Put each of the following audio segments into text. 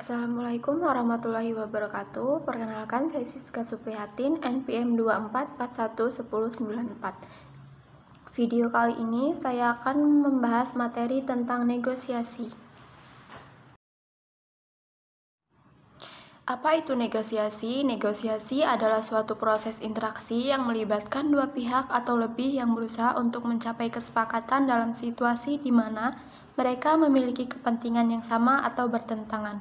Assalamualaikum warahmatullahi wabarakatuh. Perkenalkan, saya Siska Suprihatin, NPM 24411094. Video kali ini saya akan membahas materi tentang negosiasi. Apa itu negosiasi? Negosiasi adalah suatu proses interaksi yang melibatkan dua pihak atau lebih yang berusaha untuk mencapai kesepakatan dalam situasi di mana mereka memiliki kepentingan yang sama atau bertentangan.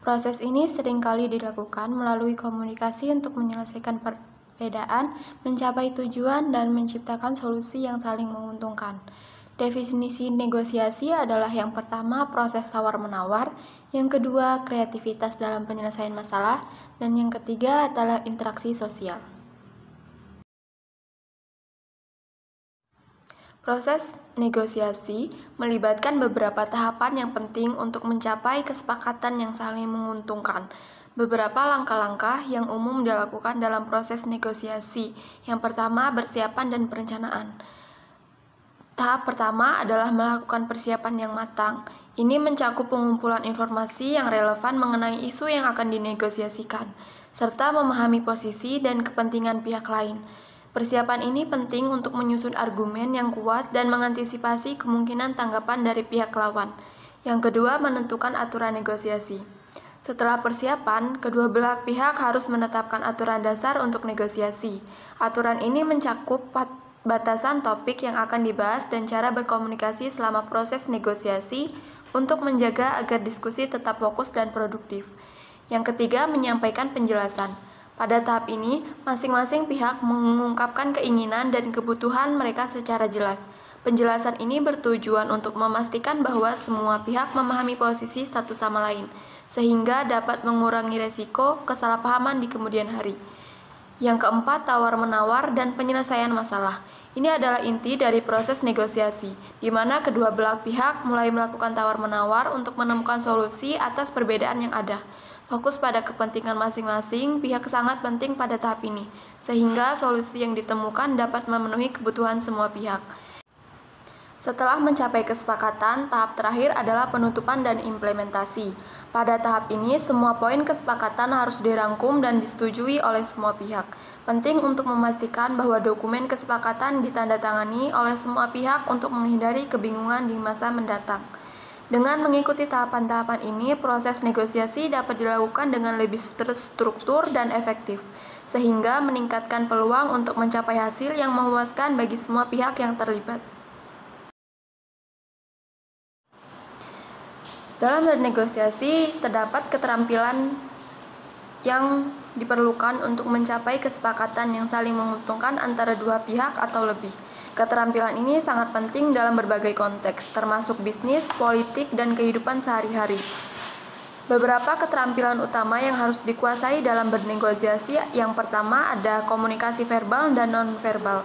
Proses ini seringkali dilakukan melalui komunikasi untuk menyelesaikan perbedaan, mencapai tujuan, dan menciptakan solusi yang saling menguntungkan. Definisi negosiasi adalah yang pertama, proses tawar-menawar, yang kedua, kreativitas dalam penyelesaian masalah, dan yang ketiga adalah interaksi sosial. Proses negosiasi melibatkan beberapa tahapan yang penting untuk mencapai kesepakatan yang saling menguntungkan. Beberapa langkah-langkah yang umum dilakukan dalam proses negosiasi. Yang pertama, persiapan dan perencanaan. Tahap pertama adalah melakukan persiapan yang matang. Ini mencakup pengumpulan informasi yang relevan mengenai isu yang akan dinegosiasikan, serta memahami posisi dan kepentingan pihak lain. Persiapan ini penting untuk menyusun argumen yang kuat dan mengantisipasi kemungkinan tanggapan dari pihak lawan. Yang kedua, menentukan aturan negosiasi. Setelah persiapan, kedua belah pihak harus menetapkan aturan dasar untuk negosiasi. Aturan ini mencakup batasan topik yang akan dibahas dan cara berkomunikasi selama proses negosiasi untuk menjaga agar diskusi tetap fokus dan produktif. Yang ketiga, menyampaikan penjelasan. Pada tahap ini, masing-masing pihak mengungkapkan keinginan dan kebutuhan mereka secara jelas. Penjelasan ini bertujuan untuk memastikan bahwa semua pihak memahami posisi satu sama lain, sehingga dapat mengurangi resiko kesalahpahaman di kemudian hari. Yang keempat, tawar-menawar dan penyelesaian masalah. Ini adalah inti dari proses negosiasi, di mana kedua belah pihak mulai melakukan tawar-menawar untuk menemukan solusi atas perbedaan yang ada. Fokus pada kepentingan masing-masing pihak sangat penting pada tahap ini, sehingga solusi yang ditemukan dapat memenuhi kebutuhan semua pihak. Setelah mencapai kesepakatan, tahap terakhir adalah penutupan dan implementasi. Pada tahap ini, semua poin kesepakatan harus dirangkum dan disetujui oleh semua pihak. Penting untuk memastikan bahwa dokumen kesepakatan ditandatangani oleh semua pihak untuk menghindari kebingungan di masa mendatang. Dengan mengikuti tahapan-tahapan ini, proses negosiasi dapat dilakukan dengan lebih terstruktur dan efektif, sehingga meningkatkan peluang untuk mencapai hasil yang memuaskan bagi semua pihak yang terlibat. Dalam bernegosiasi, terdapat keterampilan yang diperlukan untuk mencapai kesepakatan yang saling menguntungkan antara dua pihak atau lebih. Keterampilan ini sangat penting dalam berbagai konteks, termasuk bisnis, politik, dan kehidupan sehari-hari. Beberapa keterampilan utama yang harus dikuasai dalam bernegosiasi, yang pertama ada komunikasi verbal dan non-verbal.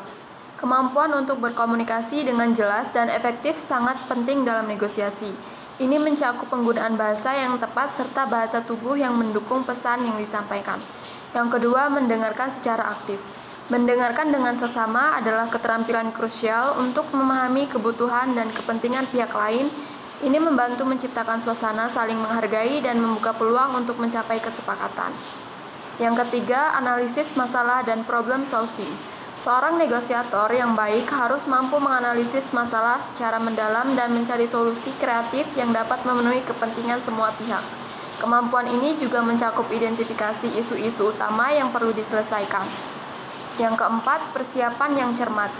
Kemampuan untuk berkomunikasi dengan jelas dan efektif sangat penting dalam negosiasi. Ini mencakup penggunaan bahasa yang tepat serta bahasa tubuh yang mendukung pesan yang disampaikan. Yang kedua, mendengarkan secara aktif. Mendengarkan dengan seksama adalah keterampilan krusial untuk memahami kebutuhan dan kepentingan pihak lain. Ini membantu menciptakan suasana saling menghargai dan membuka peluang untuk mencapai kesepakatan. Yang ketiga, analisis masalah dan problem solving. Seorang negosiator yang baik harus mampu menganalisis masalah secara mendalam dan mencari solusi kreatif yang dapat memenuhi kepentingan semua pihak. Kemampuan ini juga mencakup identifikasi isu-isu utama yang perlu diselesaikan. Yang keempat, persiapan yang cermat.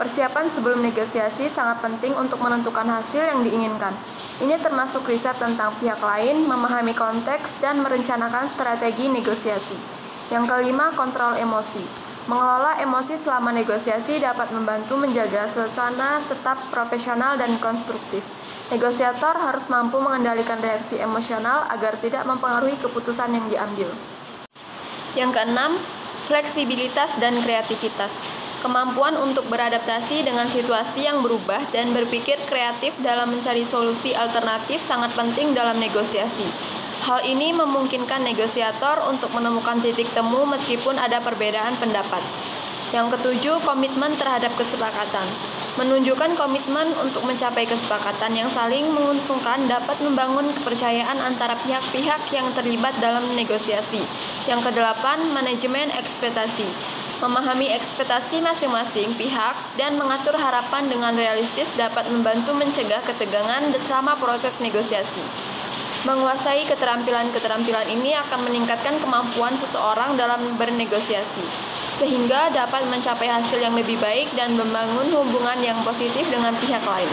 Persiapan sebelum negosiasi sangat penting untuk menentukan hasil yang diinginkan. Ini termasuk riset tentang pihak lain, memahami konteks, dan merencanakan strategi negosiasi. Yang kelima, kontrol emosi. Mengelola emosi selama negosiasi dapat membantu menjaga suasana tetap profesional dan konstruktif. Negosiator harus mampu mengendalikan reaksi emosional agar tidak mempengaruhi keputusan yang diambil. Yang keenam, fleksibilitas dan kreativitas. Kemampuan untuk beradaptasi dengan situasi yang berubah dan berpikir kreatif dalam mencari solusi alternatif sangat penting dalam negosiasi. Hal ini memungkinkan negosiator untuk menemukan titik temu meskipun ada perbedaan pendapat. Yang ketujuh, komitmen terhadap kesepakatan. Menunjukkan komitmen untuk mencapai kesepakatan yang saling menguntungkan dapat membangun kepercayaan antara pihak-pihak yang terlibat dalam negosiasi. Yang kedelapan, manajemen ekspektasi. Memahami ekspektasi masing-masing pihak dan mengatur harapan dengan realistis dapat membantu mencegah ketegangan selama proses negosiasi. Menguasai keterampilan-keterampilan ini akan meningkatkan kemampuan seseorang dalam bernegosiasi, sehingga dapat mencapai hasil yang lebih baik dan membangun hubungan yang positif dengan pihak lain.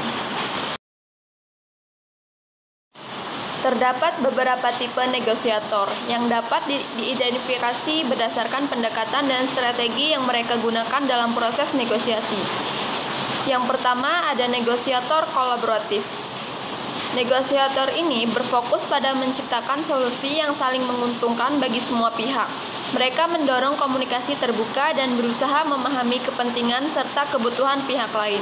Terdapat beberapa tipe negosiator yang dapat diidentifikasi berdasarkan pendekatan dan strategi yang mereka gunakan dalam proses negosiasi. Yang pertama, ada negosiator kolaboratif. Negosiator ini berfokus pada menciptakan solusi yang saling menguntungkan bagi semua pihak. Mereka mendorong komunikasi terbuka dan berusaha memahami kepentingan serta kebutuhan pihak lain.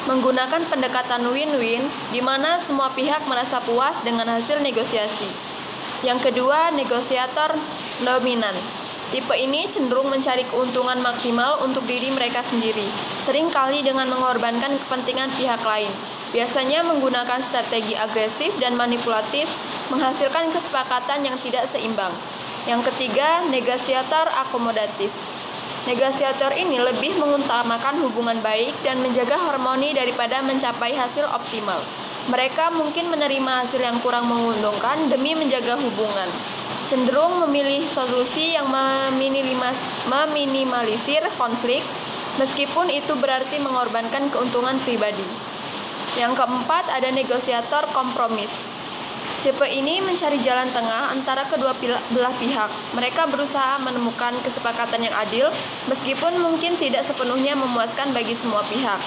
Menggunakan pendekatan win-win, di mana semua pihak merasa puas dengan hasil negosiasi. Yang kedua, negosiator dominan. Tipe ini cenderung mencari keuntungan maksimal untuk diri mereka sendiri, seringkali dengan mengorbankan kepentingan pihak lain. Biasanya menggunakan strategi agresif dan manipulatif, menghasilkan kesepakatan yang tidak seimbang. Yang ketiga, negosiator akomodatif. Negosiator ini lebih mengutamakan hubungan baik dan menjaga harmoni daripada mencapai hasil optimal. Mereka mungkin menerima hasil yang kurang menguntungkan demi menjaga hubungan. Cenderung memilih solusi yang meminimalisir konflik, meskipun itu berarti mengorbankan keuntungan pribadi. Yang keempat, ada negosiator kompromis. Tipe ini mencari jalan tengah antara kedua belah pihak. Mereka berusaha menemukan kesepakatan yang adil, meskipun mungkin tidak sepenuhnya memuaskan bagi semua pihak.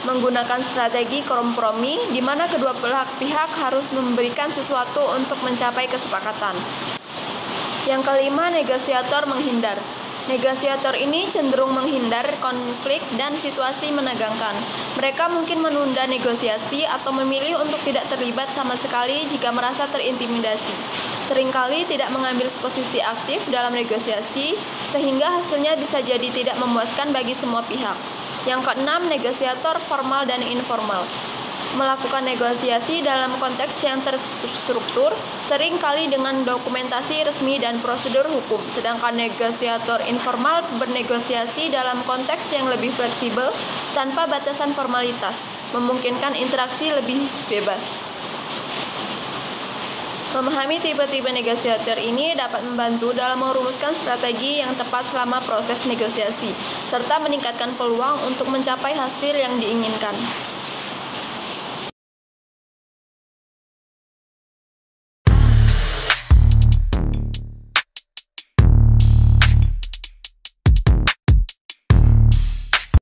Menggunakan strategi kompromi, di mana kedua belah pihak harus memberikan sesuatu untuk mencapai kesepakatan. Yang kelima, negosiator menghindar. Negosiator ini cenderung menghindar konflik dan situasi menegangkan. Mereka mungkin menunda negosiasi atau memilih untuk tidak terlibat sama sekali jika merasa terintimidasi. Seringkali tidak mengambil posisi aktif dalam negosiasi, sehingga hasilnya bisa jadi tidak memuaskan bagi semua pihak. Yang keenam, negosiator formal dan informal. Melakukan negosiasi dalam konteks yang terstruktur, seringkali dengan dokumentasi resmi dan prosedur hukum, sedangkan negosiator informal bernegosiasi dalam konteks yang lebih fleksibel, tanpa batasan formalitas, memungkinkan interaksi lebih bebas. Memahami tipe-tipe negosiator ini dapat membantu dalam merumuskan strategi yang tepat selama proses negosiasi, serta meningkatkan peluang untuk mencapai hasil yang diinginkan.